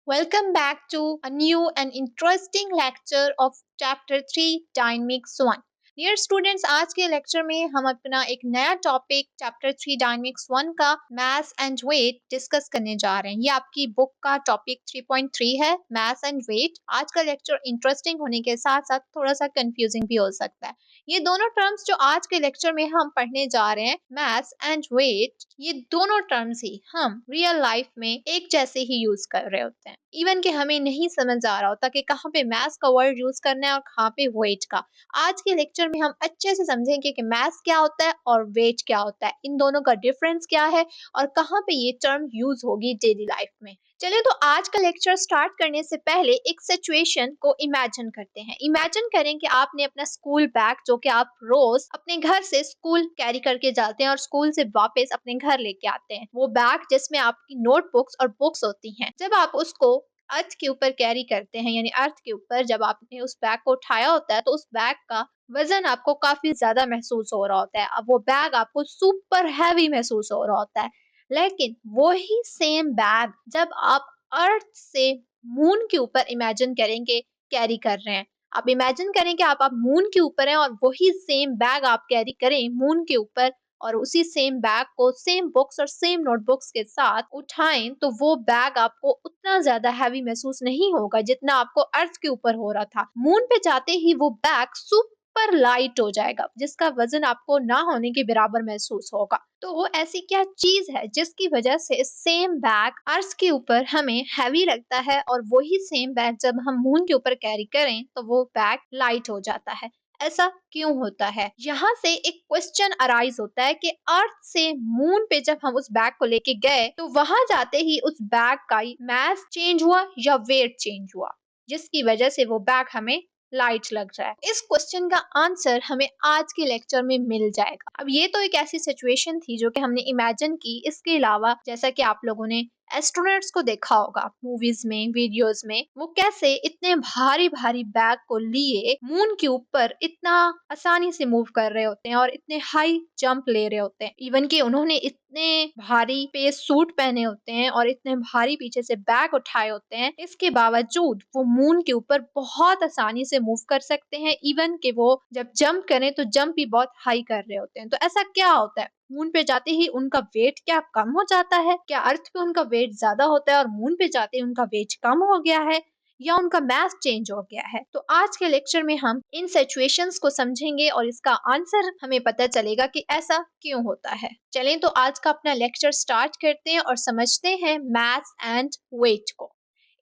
Welcome back to a new and interesting lecture of Chapter 3 Dynamics 1. Dear students, आज के lecture में हम अपना एक नया टॉपिक चैप्टर 3 डायनेमिक्स 1 का मास एंड वेट डिस्कस करने जा रहे हैं। ये आपकी बुक का टॉपिक 3.3 है, मास एंड वेट। आज का लेक्चर इंटरेस्टिंग होने के साथ साथ थोड़ा सा कंफ्यूजिंग भी हो सकता है। ये दोनों टर्म्स जो आज के लेक्चर में हम पढ़ने जा रहे हैं, मास एंड वेट, ये दोनों टर्म्स ही हम रियल लाइफ में एक जैसे ही यूज कर रहे होते हैं। इवन कि हमें नहीं समझ आ रहा होता कि कहाँ पे मास का वर्ड यूज करना है और कहाँ पे वेट का। आज के लेक्चर में हम अच्छे से समझेंगे कि मास क्या होता है और वेट क्या होता है, इन दोनों का डिफरेंस क्या है और कहाँ पे ये टर्म यूज होगी डेली लाइफ में। चलिए, तो आज का लेक्चर स्टार्ट करने से पहले एक सिचुएशन को इमेजिन करते हैं। इमेजिन करें कि आपने अपना स्कूल बैग, जो कि आप रोज अपने घर से स्कूल कैरी करके जाते हैं और स्कूल से वापस अपने घर लेके आते हैं, वो बैग जिसमें आपकी नोटबुक्स और बुक्स होती हैं, जब आप उसको अर्थ के ऊपर कैरी करते हैं, यानी अर्थ के ऊपर जब आपने उस बैग को उठाया होता है, तो उस बैग का वजन आपको काफी ज्यादा महसूस हो रहा होता है। अब वो बैग आपको सुपर हैवी महसूस हो रहा होता है। लेकिन वही सेम बैग जब आप अर्थ से मून के ऊपर इमेजिन करेंगे कैरी कर रहे हैं, आप इमेजिन करें कि आप मून के ऊपर हैं और वही सेम बैग आप कैरी करें मून के ऊपर, और उसी सेम बैग को सेम बुक्स और सेम नोटबुक्स के साथ उठाएं, तो वो बैग आपको उतना ज्यादा हैवी महसूस नहीं होगा जितना आपको अर्थ के ऊपर हो रहा था। मून पे जाते ही वो बैग सुपर लाइट हो जाएगा, जिसका वजन आपको ना होने के बराबर महसूस होगा। तो वो ऐसी क्या चीज है जिसकी वजह से सेम बैग अर्थ के ऊपर हमें हैवी लगता है, और वही सेम बैग जब हम मून के ऊपर कैरी करें तो वो बैग लाइट हो जाता है? ऐसा क्यों होता है? यहाँ से एक क्वेश्चन अराइज होता है कि अर्थ से मून पे जब हम उस बैग को लेके गए, तो वहां जाते ही उस बैग का मास चेंज हुआ या वेट चेंज हुआ, जिसकी वजह से वो बैग हमें लाइट लग रहा है। इस क्वेश्चन का आंसर हमें आज के लेक्चर में मिल जाएगा। अब ये तो एक ऐसी सिचुएशन थी जो कि हमने इमेजिन की। इसके अलावा जैसा कि आप लोगों ने एस्ट्रोनॉट्स को देखा होगा मूवीज में, वीडियोस में, वो कैसे इतने भारी भारी बैग को लिए मून के ऊपर इतना आसानी से मूव कर रहे होते हैं और इतने हाई जंप ले रहे होते हैं। इवन कि उन्होंने इतने भारी पेस सूट पहने होते हैं और इतने भारी पीछे से बैग उठाए होते हैं, इसके बावजूद वो मून के ऊपर बहुत आसानी से मूव कर सकते हैं। इवन कि वो जब जंप करें तो जंप भी बहुत हाई कर रहे होते हैं। तो ऐसा क्या होता है? मून पे जाते ही उनका वेट क्या कम हो जाता है? क्या अर्थ पे उनका वेट ज्यादा होता है और मून पे जाते ही उनका वेट कम हो गया है, या उनका मास चेंज हो गया है? तो आज के लेक्चर में हम इन सिचुएशंस को समझेंगे और इसका आंसर हमें पता चलेगा कि ऐसा क्यों होता है। चलें, तो आज का अपना लेक्चर स्टार्ट करते हैं और समझते हैं मास एंड वेट को।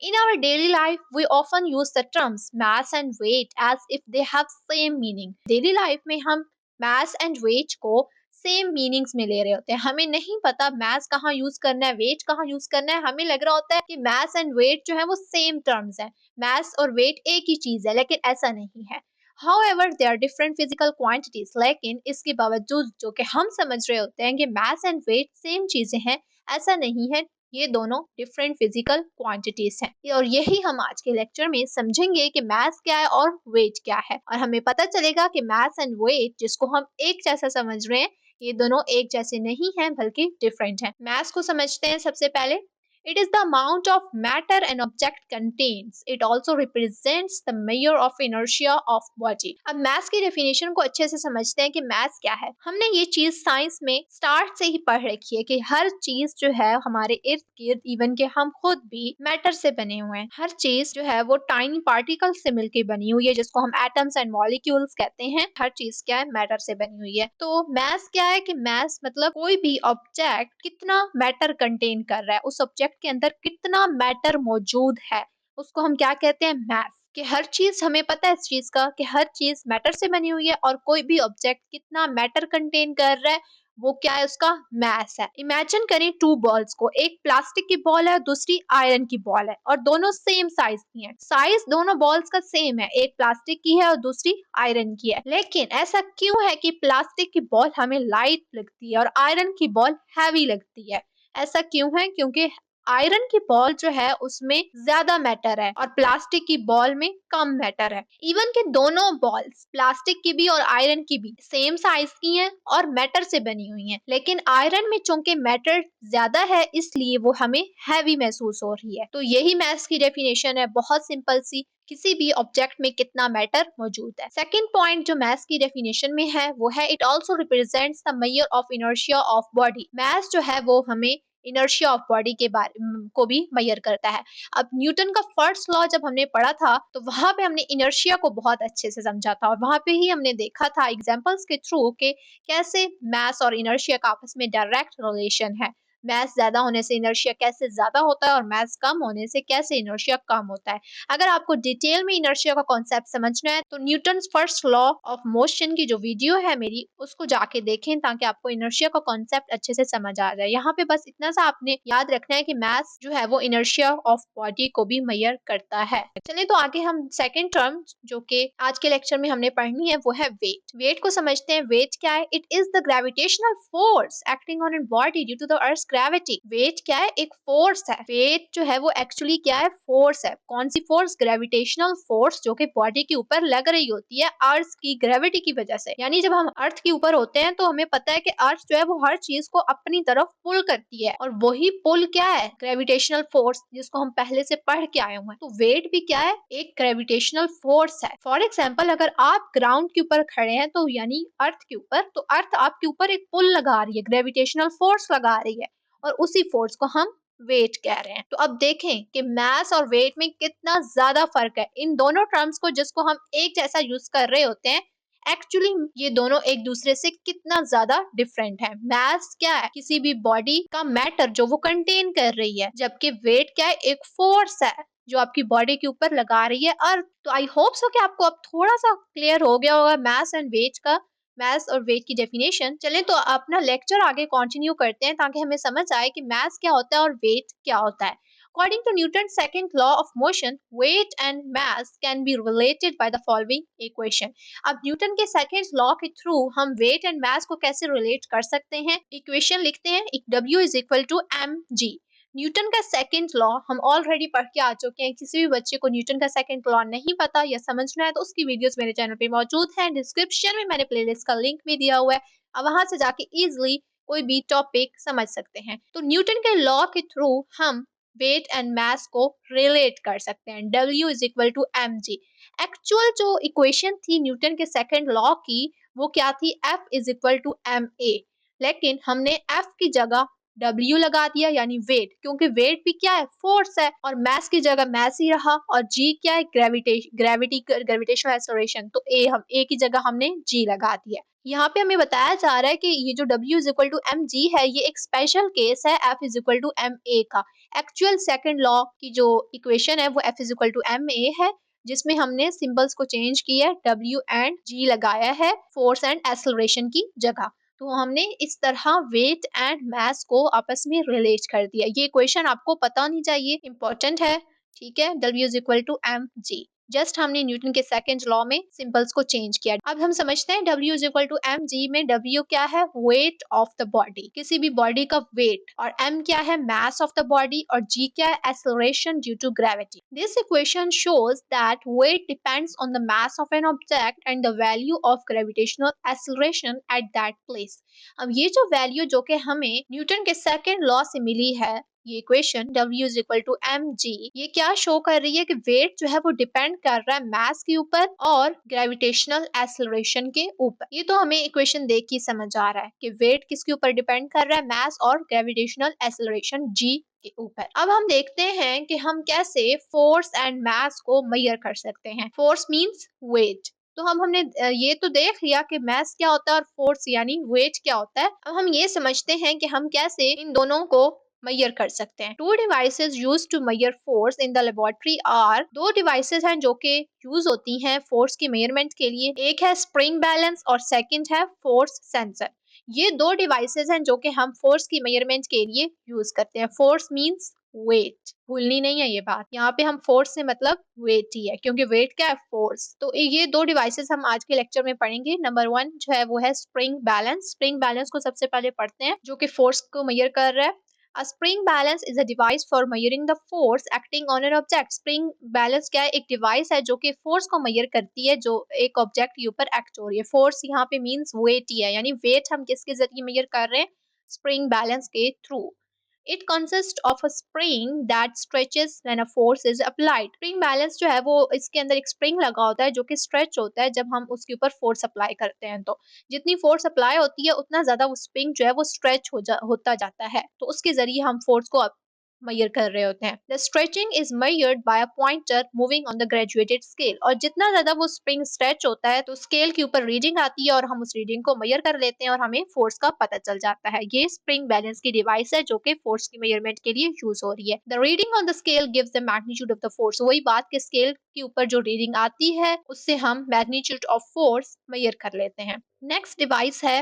In our daily life, we often use the terms mass and weight as if they have same meaning. Daily life में हम mass and weight को सेम मीनिंग्स में ले रहे होते हैं। हमें नहीं पता मैथ्स कहाँ यूज करना है, वेट कहाँ यूज करना है। हमें लग रहा होता है कि मैथ्स एंड वेट जो है वो सेम टर्म्स है, मैथ्स और वेट एक ही चीज है, लेकिन ऐसा नहीं है। However, they are different physical quantities. लेकिन इसके बावजूद जो कि हम समझ रहे होते हैं कि मैथ्स एंड वेट सेम चीजें हैं, ऐसा नहीं है। ये दोनों डिफरेंट फिजिकल क्वांटिटीज हैं, और यही हम आज के लेक्चर में समझेंगे कि मैथ्स क्या है और वेट क्या है। और हमें पता चलेगा कि मैथ्स एंड वेट जिसको हम एक जैसा समझ रहे हैं, ये दोनों एक जैसे नहीं हैं बल्कि डिफरेंट हैं। मैथ्स को समझते हैं सबसे पहले। It is the amount of matter an object contains. It also represents the measure of inertia of body. अब मैथ्स की डेफिनेशन को अच्छे से समझते हैं कि मैथ्स क्या है। हमने ये चीज साइंस में स्टार्ट से ही पढ़ रखी है कि हर चीज जो है हमारे इर्द गिर्द, इवन के हम खुद भी मैटर से बने हुए हैं। हर चीज जो है वो टाइनी पार्टिकल से मिलकर बनी हुई है, जिसको हम एटम्स एंड मॉलिक्यूल्स कहते हैं। हर चीज क्या है? मैटर से बनी हुई है। तो मैथ्स क्या है कि मैथ्स मतलब कोई भी ऑब्जेक्ट कितना मैटर कंटेन कर रहा है, उस ऑब्जेक्ट के अंदर कितना मैटर मौजूद है, उसको हम क्या कहते हैं? मैथ्स। कि हर चीज हमें पता है इस चीज का कि हर चीज मैटर से बनी हुई है, और कोई भी ऑब्जेक्ट कितना मैटर कंटेन कर रहा है वो क्या है? उसका मास है। इमेजिन करें टू बॉल्स को, एक प्लास्टिक की बॉल है, दूसरी आयरन की बॉल है, और दोनों सेम साइज की हैं। साइज दोनों बॉल्स का सेम है, एक प्लास्टिक की है और दूसरी आयरन की है। लेकिन ऐसा क्यों है कि प्लास्टिक की बॉल हमें लाइट लगती है और आयरन की बॉल हैवी लगती है? ऐसा क्यों है? क्योंकि आयरन की बॉल जो है उसमें ज्यादा मैटर है और प्लास्टिक की बॉल में कम मैटर है। इवन के दोनों बॉल्स, प्लास्टिक की भी और आयरन की भी, सेम साइज की हैं और मैटर से बनी हुई हैं, लेकिन आयरन में चूंकि मैटर ज्यादा है इसलिए वो हमें हैवी महसूस हो रही है। तो यही मैथ्स की डेफिनेशन है, बहुत सिंपल सी, किसी भी ऑब्जेक्ट में कितना मैटर मौजूद है। सेकंड पॉइंट जो मैथ्स की डेफिनेशन में है वो है it also represents the measure of inertia of body. Maths जो है वो हमें इनर्शिया ऑफ बॉडी के बारे को भी मेजर करता है। अब न्यूटन का फर्स्ट लॉ जब हमने पढ़ा था तो वहां पे हमने इनर्शिया को बहुत अच्छे से समझा था और वहां पे ही हमने देखा था एग्जांपल्स के थ्रू कि कैसे मास और इनर्शिया का आपस में डायरेक्ट रिलेशन है। मास ज्यादा होने से इनर्शिया कैसे ज्यादा होता है और मास कम होने से कैसे इनर्शिया कम होता है। अगर आपको डिटेल में इनर्शिया का कॉन्सेप्ट समझना है तो Newton first law of motion की जो वीडियो है मेरी उसको जाके देखें ताकि आपको इनर्शिया का कॉन्सेप्ट अच्छे से समझ आ जाए। यहाँ पे बस इतना सा आपने याद रखना है कि मास जो है वो इनर्शिया ऑफ बॉडी को भी मेजर करता है। चलिए तो आगे हम सेकेंड टर्म जो कि आज के लेक्चर में हमने पढ़नी है वो है वेट। वेट को समझते हैं। वेट क्या है? It is the gravitational force acting on an body due to the earth gravity. Weight क्या है? एक फोर्स है। वेट जो है वो एक्चुअली क्या है? फोर्स है। कौन सी फोर्स? ग्रेविटेशनल फोर्स, जो कि बॉडी के ऊपर लग रही होती है अर्थ की ग्रेविटी की वजह से। यानी जब हम अर्थ के ऊपर होते हैं तो हमें पता है कि अर्थ जो है वो हर चीज को अपनी तरफ पुल करती है और वही पुल क्या है? ग्रेविटेशनल फोर्स, जिसको हम पहले से पढ़ के आए हुए हैं। तो वेट भी क्या है? एक ग्रेविटेशनल फोर्स है। फॉर एग्जाम्पल अगर आप ग्राउंड के ऊपर खड़े हैं तो यानी अर्थ के ऊपर, तो अर्थ आपके ऊपर एक पुल लगा रही है, ग्रेविटेशनल फोर्स लगा रही है और उसी फोर्स को हम वेट कह रहे हैं। तो अब देखें कि मास और वेट में कितना ज्यादा फर्क है। इन दोनों टर्म्स को जिसको हम एक जैसा यूज कर रहे होते हैं, एक्चुअली ये दोनों एक दूसरे से कितना ज्यादा डिफरेंट है। मास क्या है? किसी भी बॉडी का मैटर जो वो कंटेन कर रही है, जबकि वेट क्या है? एक फोर्स है जो आपकी बॉडी के ऊपर लगा रही है अर्थ। तो आई होप सो कि आपको अब थोड़ा सा क्लियर हो गया होगा मास एंड वेट का, मास और वेट की डेफिनेशन। चलें तो अपना लेक्चर आगे कंटिन्यू करते हैं ताकि हमें समझ आए कि मास क्या होता है और वेट क्या होता है। According to Newton's second law of motion, weight and mass can be related by the following equation. अब न्यूटन के सेकेंड लॉ के थ्रू हम वेट एंड मास को कैसे रिलेट कर सकते हैं? इक्वेशन लिखते हैं, W is equal to mg। Newton का सेकेंड लॉ हम ऑलरेडी पढ़ के आ चुके हैं। किसी भी बच्चे को न्यूटन का सेकेंड लॉ नहीं पता या समझना है तो उसकी वीडियोस मेरे चैनल पे मौजूद हैं। डिस्क्रिप्शन में मैंने प्लेलिस्ट का लिंक भी दिया हुआ है, अब वहां से जाके इजिली कोई भी टॉपिक समझ सकते हैं। तो न्यूटन के लॉ के थ्रू हम वेट एंड मास को रिलेट कर सकते हैं। W is equal to mg। Actual जो इक्वेशन थी न्यूटन के सेकेंड लॉ की वो क्या थी? F is equal to ma, लेकिन हमने F की जगह W लगा दिया यानी वेट, क्योंकि वेट भी क्या है? फोर्स है। और मास की जगह मास ही रहा और G क्या है? ग्रेविटेशनल एक्सेलरेशन, तो A की जगह हमने G लगा दिया। यहाँ पे हमें बताया जा रहा है कि ये जो W is equal to mg है ये एक स्पेशल केस है F is equal to ma का। एक्चुअल सेकेंड लॉ की जो इक्वेशन है वो F is equal to ma है, जिसमें हमने सिंबल्स को चेंज किया है, W एंड G लगाया है फोर्स एंड एक्सेलरेशन की जगह। तो हमने इस तरह वेट एंड मास को आपस में रिलेट कर दिया। ये इक्वेशन आपको पता होनी चाहिए, इंपॉर्टेंट है, ठीक है। W is equal to mg। Just हमने न्यूटन के सेकेंड लॉ में सिंबल्स को चेंज किया। अब हम समझते हैं W is equal to mg में W क्या है? वेट ऑफ द बॉडी, किसी भी बॉडी का वेट, और m क्या है? मास ऑफ द बॉडी, और g क्या है? Acceleration due to gravity. This equation shows that weight depends on the mass of an object and the value of gravitational acceleration at that place. अब ये जो value जो कि हमें Newton के सेकेंड लॉ से मिली है, ये equation W is equal to mg, ये क्या शो कर रही है कि वेट जो है वो डिपेंड कर रहा है मास के ऊपर और ग्रेविटेशनल एक्सेलरेशन के ऊपर। ये तो हमें इक्वेशन देख के समझ आ रहा है कि वेट किसके ऊपर डिपेंड कर रहा है? मास और ग्रेविटेशनल एक्सेलरेशन G के ऊपर। अब हम देखते हैं कि हम कैसे फोर्स एंड मास को मेजर कर सकते हैं। फोर्स मींस वेट, तो हमने ये तो देख लिया कि मास क्या होता है और फोर्स यानी वेट क्या होता है। अब हम ये समझते हैं कि हम कैसे इन दोनों को मेजर कर सकते हैं। Two devices use to measure force in the laboratory are, दो डिवाइसेस हैं जो कि यूज होती हैं फोर्स की मेजरमेंट के लिए। एक है स्प्रिंग बैलेंस और सेकंड है फोर्स सेंसर। ये दो डिवाइसेस हैं जो कि हम फोर्स की मेजरमेंट के लिए यूज करते हैं। फोर्स मींस वेट, भूलनी नहीं है ये बात। यहाँ पे हम फोर्स से मतलब वेट ही है, क्योंकि वेट क्या है? फोर्स। तो ये दो डिवाइसेस हम आज के लेक्चर में पढ़ेंगे। नंबर 1 जो है वो है स्प्रिंग बैलेंस। स्प्रिंग बैलेंस को सबसे पहले पढ़ते हैं, जो कि फोर्स को मेजर कर रहा है। A spring balance is a device for measuring the force acting on an object. Spring balance क्या है? एक डिवाइस है जो कि फोर्स को मेजर करती है जो एक ऑब्जेक्ट के ऊपर एक्ट हो रही है। फोर्स यहाँ पे मींस वेट ही है, यानी वेट हम किसके जरिए मेजर कर रहे हैं? स्प्रिंग बैलेंस के through. It consist of a spring that stretches when a force is applied. Spring balance जो है वो इसके अंदर एक स्प्रिंग लगा होता है जो कि स्ट्रेच होता है जब हम उसके ऊपर फोर्स अप्लाई करते हैं। तो जितनी फोर्स अप्लाई होती है उतना ज्यादा वो स्प्रिंग जो है वो स्ट्रेच होता जाता है, तो उसके जरिए हम फोर्स को मेजर कर रहे होते हैं। The stretching is measured by a pointer moving on the graduated scale. और जितना ज्यादा वो स्प्रिंग स्ट्रेच होता है तो स्केल के ऊपर रीडिंग आती है और हम उस रीडिंग को मेजर कर लेते हैं और हमें फोर्स का पता चल जाता है। ये स्प्रिंग बैलेंस की डिवाइस है जो कि फोर्स की मेजरमेंट के लिए यूज हो रही है। The reading on the scale gives the magnitude of the force. वही बात के स्केल के ऊपर जो रीडिंग आती है उससे हम मैग्नीट्यूड ऑफ फोर्स मेजर कर लेते हैं। नेक्स्ट डिवाइस है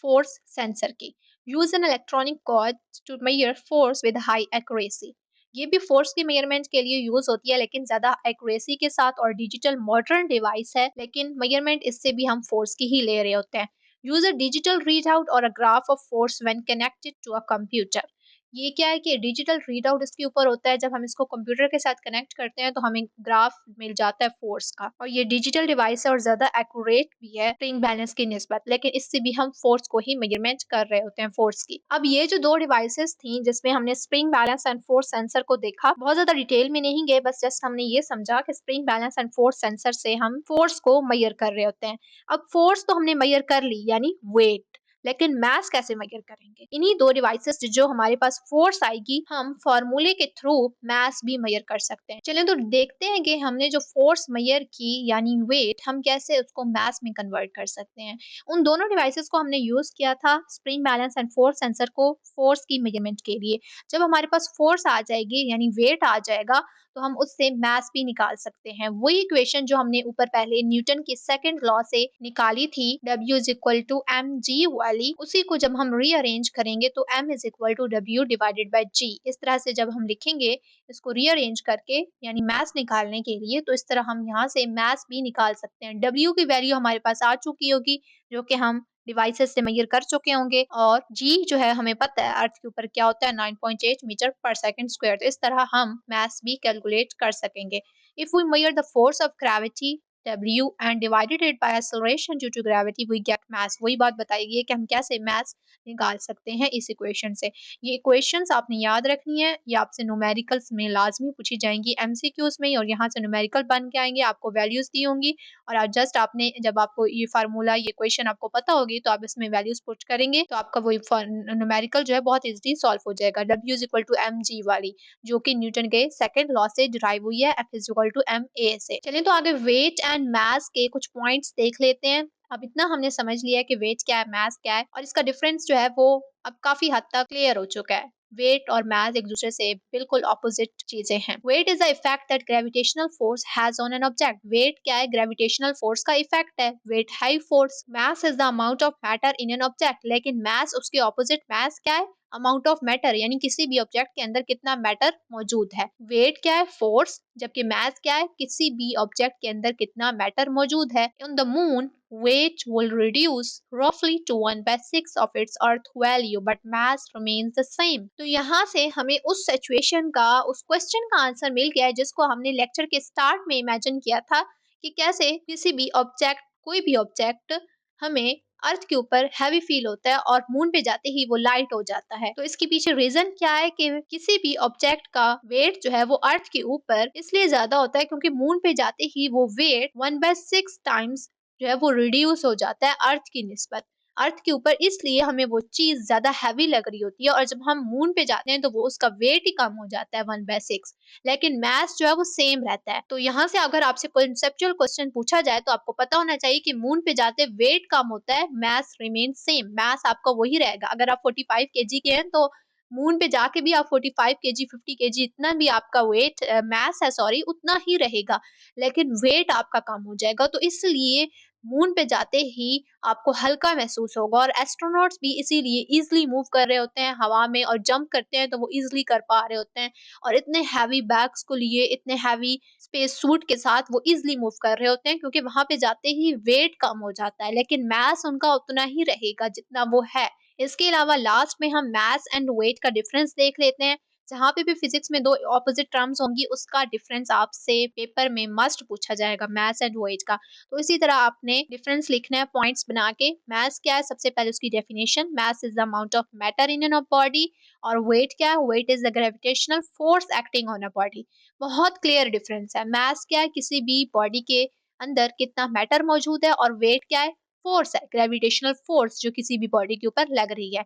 फोर्स सेंसर की। Use an electronic cord to measure force with high accuracy. ये भी फोर्स की मेजरमेंट के लिए यूज होती है लेकिन ज्यादा एक्यूरेसी के साथ, और डिजिटल मॉडर्न डिवाइस है लेकिन मेजरमेंट इससे भी हम फोर्स की ही ले रहे होते हैं। Use a digital readout और a graph of force when connected to a computer. ये क्या है कि डिजिटल रीड आउट इसके ऊपर होता है, जब हम इसको कंप्यूटर के साथ कनेक्ट करते हैं तो हमें ग्राफ मिल जाता है फोर्स का, और ये डिजिटल डिवाइस है और ज्यादा एक्यूरेट भी है स्प्रिंग बैलेंस की निस्बत, लेकिन इससे भी हम फोर्स को ही मेजरमेंट कर रहे होते हैं फोर्स की। अब ये जो दो डिवाइसेस थी जिसमें हमने spring balance and force sensor को देखा, बहुत ज्यादा डिटेल में नहीं गए, बस जस्ट हमने ये समझा कि spring balance and force sensor से हम फोर्स को मेजर कर रहे होते हैं। अब फोर्स तो हमने मेजर कर ली यानी वेट, लेकिन मास कैसे मेजर करेंगे? इन्हीं दो डिवाइसेस जो हमारे पास फोर्स आएगी, हम फॉर्मूले के थ्रू मास भी मेजर कर सकते हैं। चलिए तो देखते हैं कि हमने जो फोर्स मेजर की यानी वेट, हम कैसे उसको मास में कन्वर्ट कर सकते हैं। उन दोनों डिवाइसेस को हमने यूज किया था spring balance and force sensor को फोर्स की मेजरमेंट के लिए। जब हमारे पास फोर्स आ जाएगी यानी वेट आ जाएगा तो हम उससे मास भी निकाल सकते हैं। वही इक्वेशन जो हमने ऊपर पहले न्यूटन की सेकंड लॉ से निकाली थी, W is equal to M G वाली, उसी को जब हम रीअरेंज करेंगे तो M is equal to W divided by G। इस तरह से जब हम लिखेंगे इसको रीअरेंज करके यानी मास निकालने के लिए, तो इस तरह हम यहाँ से मास भी निकाल सकते हैं। W की वैल्यू हमारे पास आ चुकी होगी जो कि हम डिवाइसेस से मेजर कर चुके होंगे, और G जो है हमें पता है अर्थ के ऊपर क्या होता है, 9.8 मीटर पर सेकंड स्क्वायर। तो इस तरह हम मास भी कैलकुलेट कर सकेंगे। If we measure the force of gravity W and divided it by acceleration due to gravity we get mass। वही बात बताएगी है कि हम कैसे mass निकाल सकते हैं इस इक्वेशन से। ये इक्वेशंस आपने याद रखनी है, ये आपसे न्यूमेरिकल्स में लाजमी पूछी जाएंगी एमसीक्यूज में, और यहाँ से न्यूमेरिकल बन के आएंगे, आपको वैल्यूज दी होंगी और आप जस्ट आपने जब आपको ये फार्मूला ये इक्वेशन आपको पता होगी तो आप इसमें वैल्यूज पुट करेंगे तो आपका वही न्यूमेरिकल जो है बहुत इजीली सॉल्व हो जाएगा। W is equal to M G वाली जो कि न्यूटन के सेकंड लॉ से डिराइव हुई है, F is equal to M A से। चलिए तो आगे वेट एंड मास के कुछ पॉइंट्स देख लेते हैं। अब इतना हमने समझ लिया है कि वेट क्या है, मास क्या है, और इसका डिफरेंस जो है वो अब काफी हद तक क्लियर हो चुका है। वेट और मास एक दूसरे से बिल्कुल ऑपोजिट चीजें हैं। Weight is the effect that gravitational force has on an object. Weight क्या है? ग्रेविटेशनल फोर्स का इफेक्ट है। Weight high force. Mass is the amount of matter in an object, लेकिन मास उसके ऑपोजिट। मास क्या है? अमाउंट ऑफ मैटर, यानी किसी भी ऑब्जेक्ट के अंदर कितना मैटर मौजूद है। वेट क्या है? फोर्स। जबकि मास क्या है? किसी भी ऑब्जेक्ट के अंदर कितना मैटर मौजूद है। On the moon weight will reduce roughly to 1/6 of its earth value but mass remains the same। तो यहाँ से हमें उस सिचुएशन का, उस क्वेश्चन का आंसर मिल गया है जिसको हमने लेक्चर के स्टार्ट में इमेजिन किया था कि कैसे किसी भी ऑब्जेक्ट, कोई भी ऑब्जेक्ट हमें अर्थ के ऊपर हैवी फील होता है और मून पे जाते ही वो लाइट हो जाता है। तो इसके पीछे रीजन क्या है कि किसी भी ऑब्जेक्ट का वेट जो है वो अर्थ के ऊपर इसलिए ज्यादा होता है क्योंकि मून पे जाते ही वो वेट 1/6 टाइम्स जो है वो रिड्यूस हो जाता है अर्थ की निस्बत। अर्थ के ऊपर इसलिए हमें वो चीज ज्यादा हैवी लग रही होती है, और जब हम मून पे जाते हैं तो वो उसका वेट ही कम हो जाता है 1/6, लेकिन मास जो है वो सेम रहता है। तो यहाँ से अगर आपसे कॉन्सेप्चुअल क्वेश्चन पूछा जाए तो आपको पता होना चाहिए कि मून पे जाते वेट कम होता है, मास रिमेन सेम। मास आपका वही रहेगा। अगर आप 45 केजी के हैं तो मून पे जाके भी आप 45 केजी 50 केजी इतना भी आपका वेट मास है सॉरी उतना ही रहेगा, लेकिन वेट आपका कम हो जाएगा। तो इसलिए मून पे जाते ही आपको हल्का महसूस होगा, और एस्ट्रोनॉट्स भी इसीलिए इजीली मूव कर रहे होते हैं हवा में, और जंप करते हैं तो वो इजीली कर पा रहे होते हैं, और इतने हैवी बैग्स को लिए, इतने हैवी स्पेस सूट के साथ वो इजीली मूव कर रहे होते हैं क्योंकि वहां पे जाते ही वेट कम हो जाता है, लेकिन मास उनका उतना ही रहेगा जितना वो है। इसके अलावा लास्ट में हम मास एंड वेट का डिफरेंस देख लेते हैं। जहाँ पे भी फिजिक्स में 2 ऑपोजिट टर्म्स होंगी उसका डिफरेंस आपसे पेपर में मस्ट पूछा जाएगा मास एंड वेट का। तो इसी तरह आपने डिफरेंस लिखना है पॉइंट्स बना के। मास क्या है? सबसे पहले उसकी definition, mass is the amount of matter in an body. और वेट क्या है? Weight is the gravitational force acting on a body. बहुत क्लियर डिफरेंस है। मास क्या है? किसी भी बॉडी के अंदर कितना मैटर मौजूद है, और वेट क्या है? फोर्स है, ग्रेविटेशनल फोर्स जो किसी भी बॉडी के ऊपर लग रही है।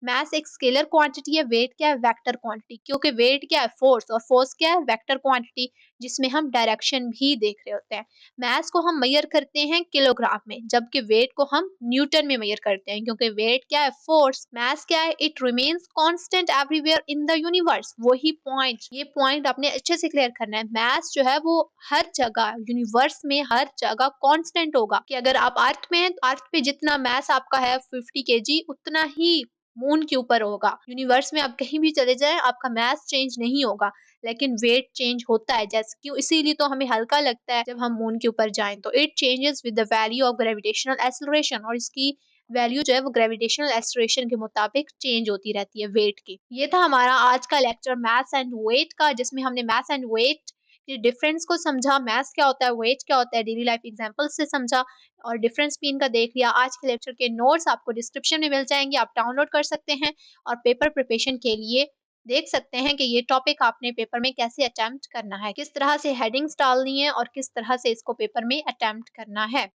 मास एक स्केलर क्वांटिटी है, वेट क्या है? Vector quantity. क्योंकि वेट क्या है? फोर्स, और फोर्स क्या है? वेक्टर क्वांटिटी, जिसमें हम डायरेक्शन भी देख रहे होते हैं। मास को हम मेजर करते हैं किलोग्राम में, जबकि वेट को हम न्यूटन में मेजर करते हैं, क्योंकि वेट क्या है? फोर्स। मास क्या है? It remains constant everywhere in the universe. वही पॉइंट, ये पॉइंट आपने अच्छे से क्लियर करना है। मास जो है वो हर जगह यूनिवर्स में हर जगह कांस्टेंट होगा। कि अगर आप अर्थ में हैं तो अर्थ पे जितना मास आपका है 50 केजी, उतना ही मून के ऊपर होगा। यूनिवर्स में आप कहीं भी चले जाएं, आपका मास चेंज नहीं होगा, लेकिन वेट चेंज होता है। जैसे क्यों? इसीलिए तो हमें हल्का लगता है जब हम मून के ऊपर जाएं। तो it changes with the value of gravitational acceleration, और इसकी वैल्यू जो है वो ग्रेविटेशनल एक्सेलरेशन के मुताबिक चेंज होती रहती है वेट की। ये था हमारा आज का लेक्चर मास एंड वेट का, जिसमें हमने मास एंड वेट के डिफरेंस को समझा, मास क्या होता है, वेट क्या होता है, डेली लाइफ एग्जांपल से समझा, और डिफरेंस भी इनका देख लिया। आज के लेक्चर के नोट्स आपको डिस्क्रिप्शन में मिल जाएंगे, आप डाउनलोड कर सकते हैं, और पेपर प्रिपरेशन के लिए देख सकते हैं कि ये टॉपिक आपने पेपर में कैसे अटेम्प्ट करना है, किस तरह से हेडिंग्स डालनी है, और किस तरह से इसको पेपर में अटेम्प्ट करना है।